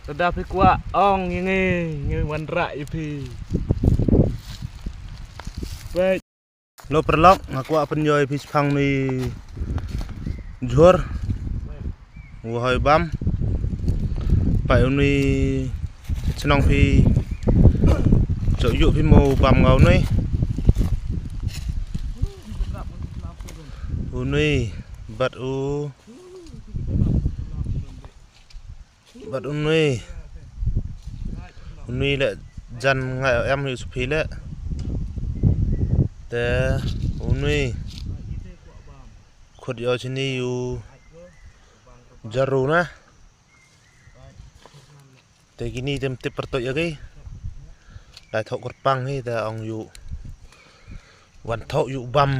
Tada phi kwa ong nge wan ra phi. Baik. Lo perlok ngaku penjoy phi phang ni jor. Wahai bam. Pai ni chnong phi chỗ dụ phi mô bam ngau ni. Uni bat u uni lại dần ngày em hiểu phi lệ te uni khut yo chini yu jaru na te gini tem tip perto ya gi lại thọ cột băng hi ta ông yuวันthọ yu bam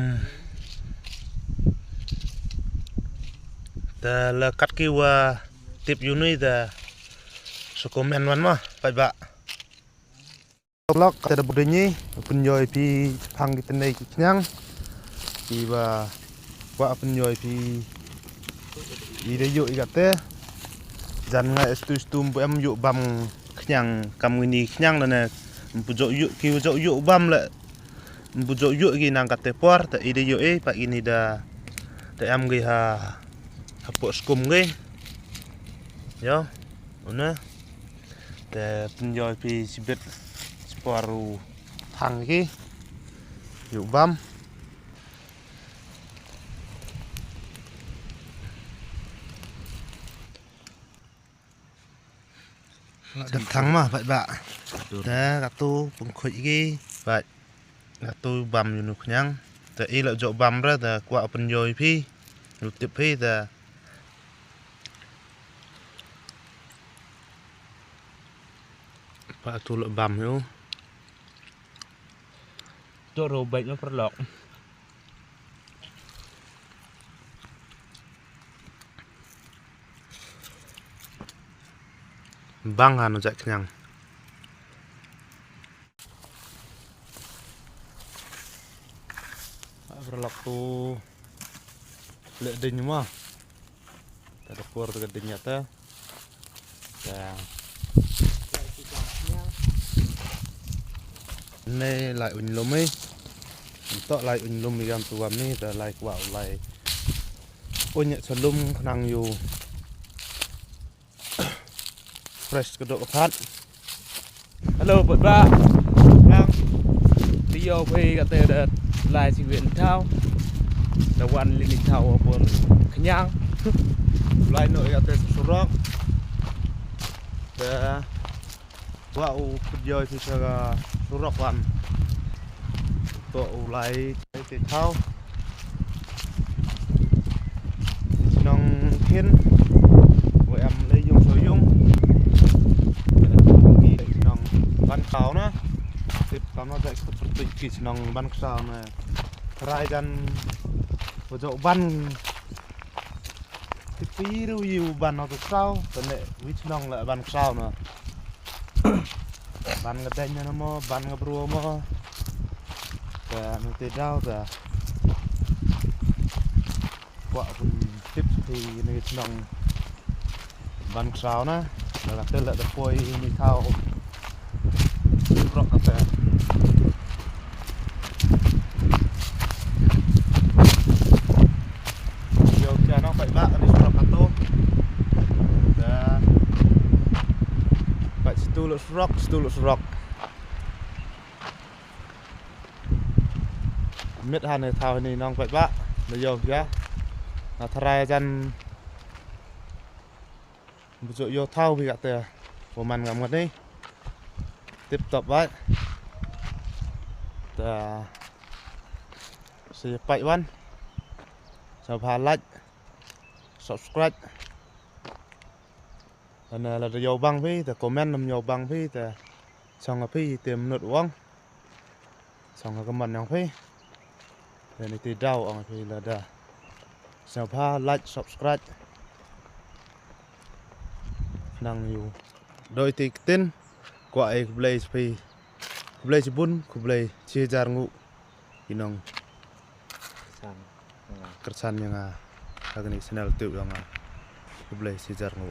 ta là cắt kêu tip yu ni ta so comment wan ma pai ba lok ta bu de ni penjoy pi phang ki tenai ki nyang pi ba wa penjoy pi ide yu igate jan ngai stum bu em yu bam khnyang kam ni khnyang la ne bu jo yu ki jo yu bam la bu jo yu ki nang kate por ta ide yu e pa ini da ta em gi ha po skum gi yo una ta penjoy pi sibet paru thang ki yu bam đặt thắng mà vậy bạn thế gạt tu cũng khởi cái vậy gạt tu bầm như nước nhangแต่อีละโจบำraแต่กว่าเป็นโยยพี่อยู่ติดพี่แต่ปะtuละบำอยู่Cho rồi bệnh nó perlok. băng hà nó chạy nhằng perlok tu lệ đình mà ta được por cái đình nyata ta này lại unh lom ấy tọ lại unh lom mi gam tu bam ni ta lại quạo lại ôi nhẹ sờ lum năngอยู่ fresh cái độ phát Hello bật ba. Đang video phi cái tờ đợt lại chỉ viện thao. Đã quan linh thao buồn khnyang. lại nội cái tờ số rock ta quạo video thì sẽ số rock one tọ lại cái thao nong thiên của em lấy dùng sử dụng nong ban khảo nữa tiếp cắm nó dạy seperti kis nong ban khảo này rai dan pojok ban tipi review ban nó khảo còn lại which nong lại ban khảo nữa ban ngadanya nó mo ban ngabro mo ta nó tê đau ta quả tiếp thì này nong ban khảo na là tên là được phôi mi thao rock cà phê nhiều cha nó phải bạ đi rock cà tô đã phải stu rock miết han này thao này nong phải bạ bây giờ kia là thay chân dụ vô thao vì gạt tờ của mình ngắm ngật đi tiếp tục vậy ta sẽ bậy văn sao phá like subscribe anh là dầu băng phi ta comment nằm dầu băng phi ta xong là phi tìm nốt uống xong là comment nhang phi để này thì đau ông phi là đã sao phá like subscribe năngอยู่โดยที่เต้นกว่าไอ้คุบเลยไปคุบเลยบุญคุบเลยเชียจารงูพี่น้องกระชันยังไงทางนี้ชแนลติวยังไงคุบเลยเชียจารงู